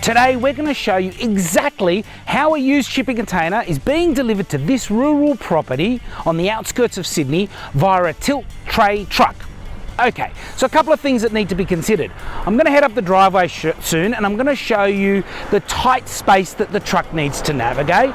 Today we're going to show you exactly how a used shipping container is being delivered to this rural property on the outskirts of Sydney via a tilt tray truck. Okay, so a couple of things that need to be considered. I'm going to head up the driveway soon and I'm going to show you the tight space that the truck needs to navigate.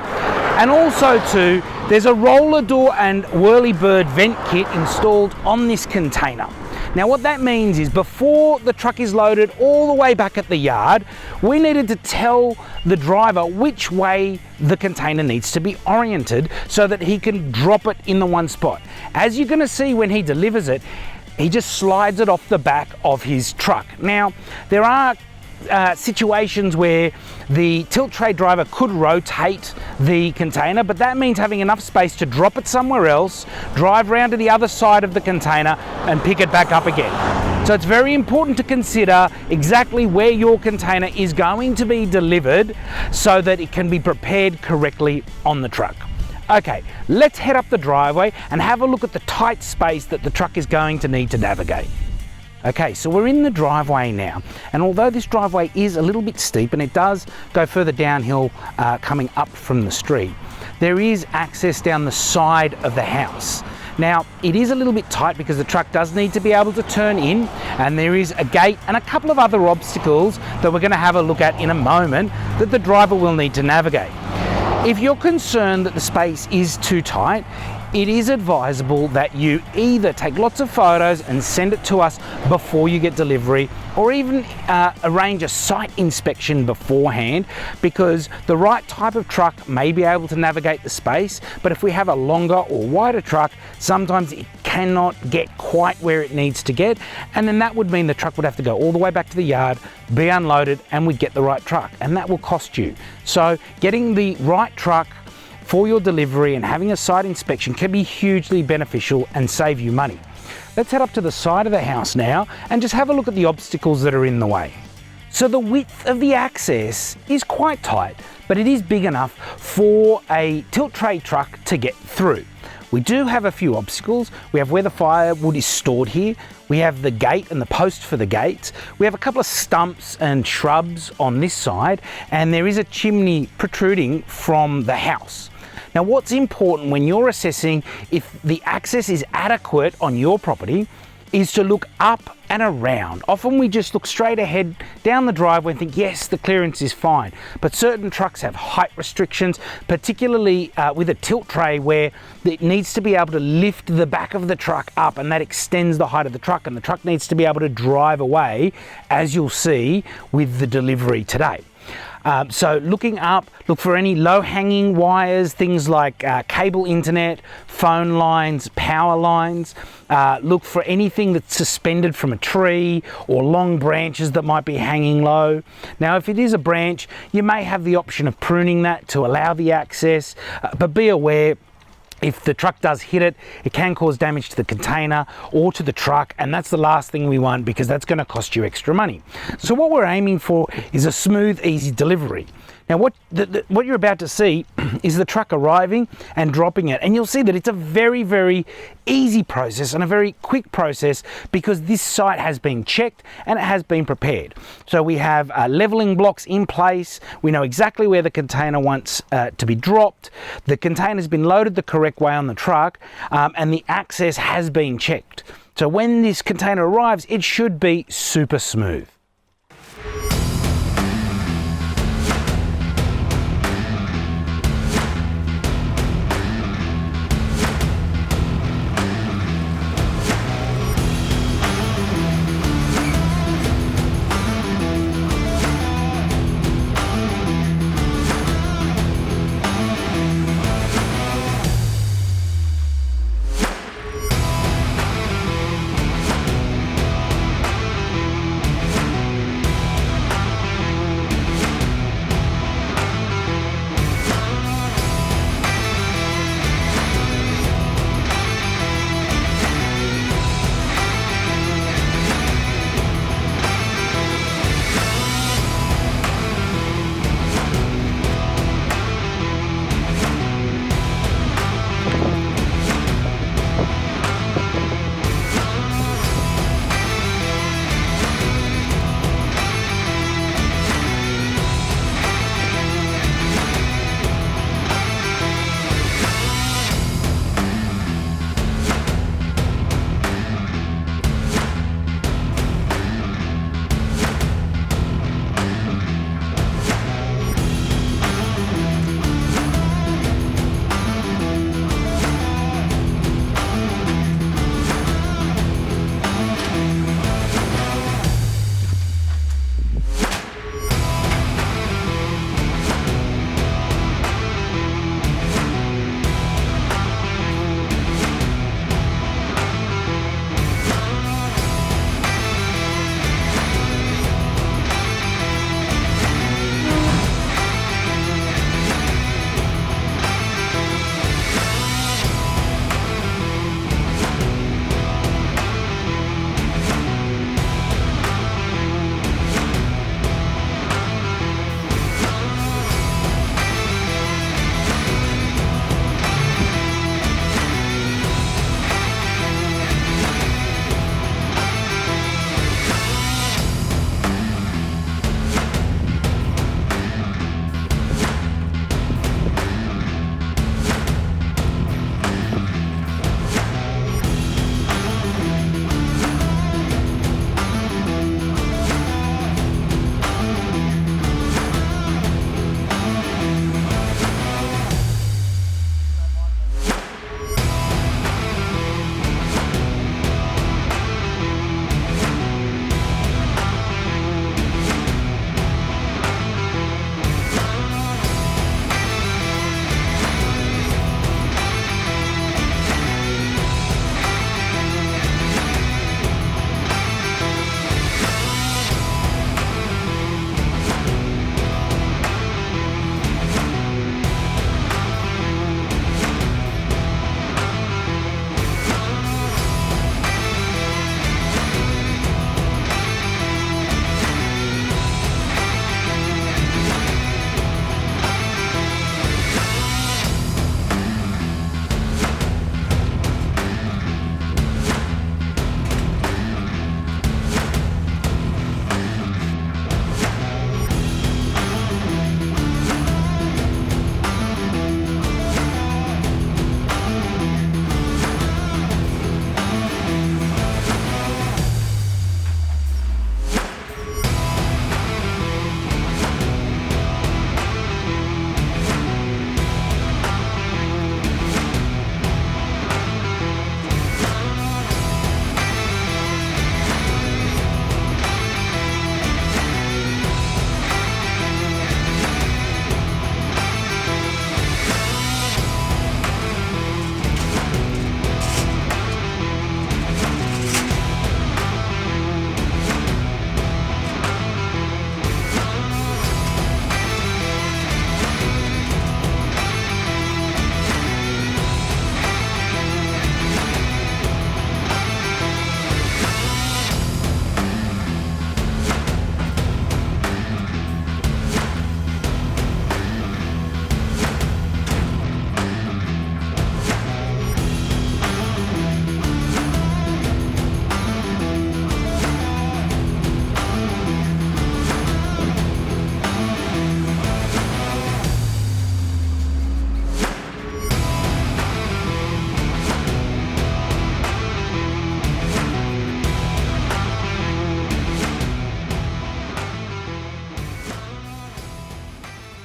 And also too, there's a roller door and whirlybird vent kit installed on this container. Now what that means is before the truck is loaded all the way back at the yard, we needed to tell the driver which way the container needs to be oriented so that he can drop it in the one spot. As you're going to see when he delivers it, he just slides it off the back of his truck. Now, there are situations where the tilt tray driver could rotate the container, but that means having enough space to drop it somewhere else, drive around to the other side of the container and pick it back up again. So it's very important to consider exactly where your container is going to be delivered so that it can be prepared correctly on the truck. Okay, let's head up the driveway and have a look at the tight space that the truck is going to need to navigate. Okay, so we're in the driveway now, and although this driveway is a little bit steep and it does go further downhill coming up from the street, there is access down the side of the house. Now, it is a little bit tight because the truck does need to be able to turn in, and there is a gate and a couple of other obstacles that we're going to have a look at in a moment that the driver will need to navigate. If you're concerned that the space is too tight, it is advisable that you either take lots of photos and send it to us before you get delivery, or even arrange a site inspection beforehand, because the right type of truck may be able to navigate the space, but if we have a longer or wider truck, sometimes it cannot get quite where it needs to get, and then that would mean the truck would have to go all the way back to the yard, be unloaded, and we'd get the right truck, and that will cost you. So getting the right truck for your delivery and having a site inspection can be hugely beneficial and save you money. Let's head up to the side of the house now and just have a look at the obstacles that are in the way. So the width of the access is quite tight, but it is big enough for a tilt tray truck to get through. We do have a few obstacles. We have where the firewood is stored here. We have the gate and the post for the gates. We have a couple of stumps and shrubs on this side, and there is a chimney protruding from the house. Now, what's important when you're assessing if the access is adequate on your property is to look up and around. Often we just look straight ahead down the driveway and think, yes, the clearance is fine. But certain trucks have height restrictions, particularly with a tilt tray where it needs to be able to lift the back of the truck up, and that extends the height of the truck, and the truck needs to be able to drive away, as you'll see with the delivery today. So looking up, look for any low-hanging wires, things like cable internet, phone lines, power lines. Look for anything that's suspended from a tree or long branches that might be hanging low. Now, if it is a branch, you may have the option of pruning that to allow the access, but be aware, if the truck does hit it, it can cause damage to the container or to the truck, and that's the last thing we want because that's going to cost you extra money. So what we're aiming for is a smooth, easy delivery. Now what you're about to see is the truck arriving and dropping it, and you'll see that it's a very, very easy process and a very quick process because this site has been checked and it has been prepared. So we have leveling blocks in place. We know exactly where the container wants to be dropped. The container's been loaded the correct way on the truck, and the access has been checked. So when this container arrives, it should be super smooth.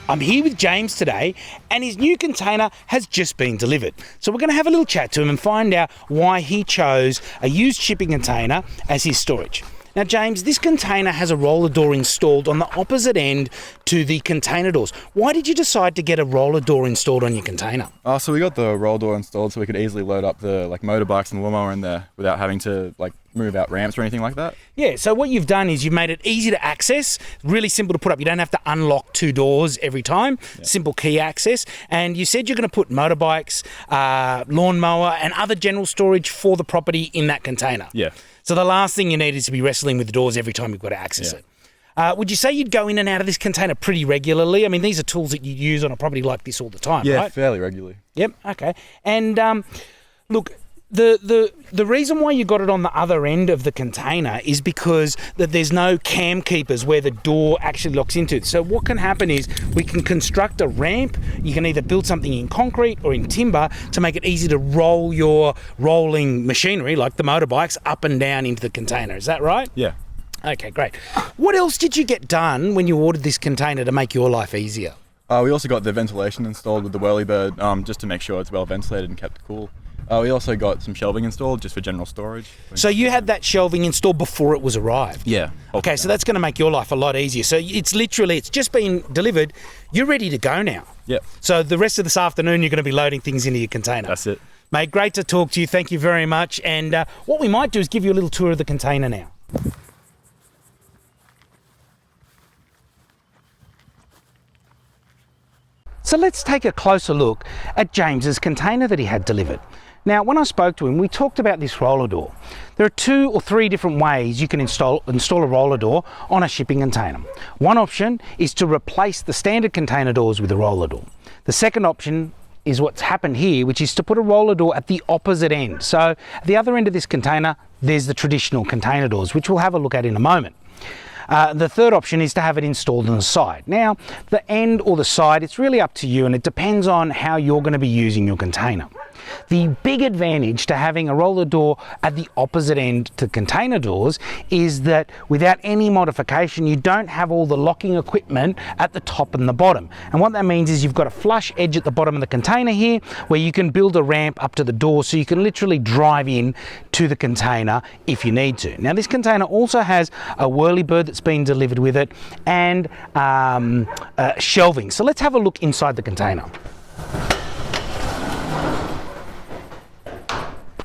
I'm here with James today, and his new container has just been delivered. So we're going to have a little chat to him and find out why he chose a used shipping container as his storage. Now, James, this container has a roller door installed on the opposite end to the container doors. Why did you decide to get a roller door installed on your container? So we got the roller door installed so we could easily load up the motorbikes and the lawnmower in there without having to move out ramps or anything like that. Yeah, so what you've done is you've made it easy to access, really simple to put up. You don't have to unlock two doors every time, simple key access. And you said you're going to put motorbikes, lawnmower and other general storage for the property in that container. Yeah. So the last thing you need is to be wrestling with the doors every time you've got to access it. Would you say you'd go in and out of this container pretty regularly? I mean, these are tools that you use on a property like this all the time, right? Yeah, fairly regularly. Yep, okay. And look, the reason why you got it on the other end of the container is because there's no cam keepers where the door actually locks into it. So what can happen is we can construct a ramp. You can either build something in concrete or in timber to make it easy to roll your rolling machinery, like the motorbikes, up and down into the container. Is that right? Yeah. Okay, great. What else did you get done when you ordered this container to make your life easier? We also got the ventilation installed with the Whirlybird just to make sure it's well ventilated and kept cool. We also got some shelving installed just for general storage. So you had that shelving installed before it was arrived? Yeah. Okay, so that's going to make your life a lot easier. So it's just been delivered. You're ready to go now. Yep. So the rest of this afternoon, you're going to be loading things into your container. That's it. Mate, great to talk to you. Thank you very much. And what we might do is give you a little tour of the container now. So let's take a closer look at James's container that he had delivered. Now, when I spoke to him, we talked about this roller door. There are 2 or 3 different ways you can install a roller door on a shipping container. One option is to replace the standard container doors with a roller door. The second option is what's happened here, which is to put a roller door at the opposite end. So at the other end of this container, there's the traditional container doors, which we'll have a look at in a moment. The third option is to have it installed on the side. Now, the end or the side, it's really up to you, and it depends on how you're going to be using your container. The big advantage to having a roller door at the opposite end to container doors is that without any modification, you don't have all the locking equipment at the top and the bottom. And what that means is you've got a flush edge at the bottom of the container here where you can build a ramp up to the door so you can literally drive in to the container if you need to. Now, this container also has a Whirlybird that's been delivered with it and shelving. So let's have a look inside the container.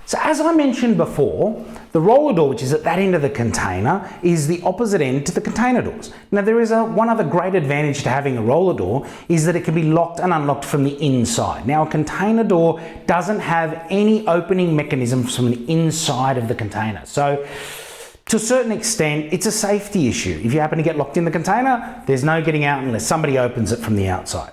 So as I mentioned before, the roller door, which is at that end of the container, is the opposite end to the container doors. Now, there is one other great advantage to having a roller door is that it can be locked and unlocked from the inside. Now, a container door doesn't have any opening mechanisms from the inside of the container. So to a certain extent, it's a safety issue. If you happen to get locked in the container, there's no getting out unless somebody opens it from the outside.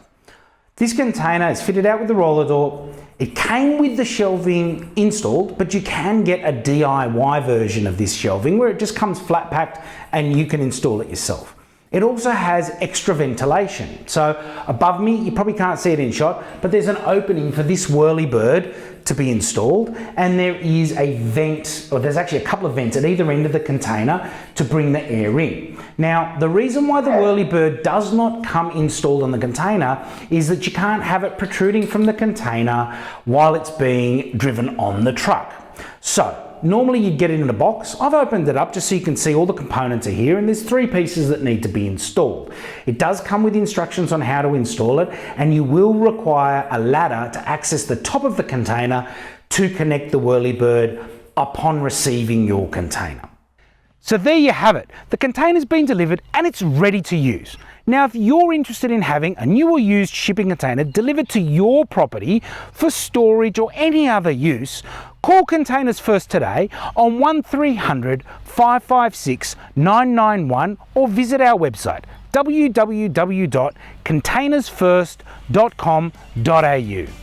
This container is fitted out with the roller door. It came with the shelving installed, but you can get a DIY version of this shelving where it just comes flat packed and you can install it yourself. It also has extra ventilation. So above me, you probably can't see it in shot, but there's an opening for this Whirlybird to be installed, and there is a vent, or there's actually a couple of vents at either end of the container to bring the air in. Now, the reason why the Whirlybird does not come installed on the container is that you can't have it protruding from the container while it's being driven on the truck. So normally you'd get it in a box. I've opened it up just so you can see all the components are here, and there's 3 pieces that need to be installed. It does come with instructions on how to install it, and you will require a ladder to access the top of the container to connect the Whirlybird upon receiving your container. So there you have it. The container's been delivered and it's ready to use. Now, if you're interested in having a new or used shipping container delivered to your property for storage or any other use, call Containers First today on 1300 556 991 or visit our website www.containersfirst.com.au.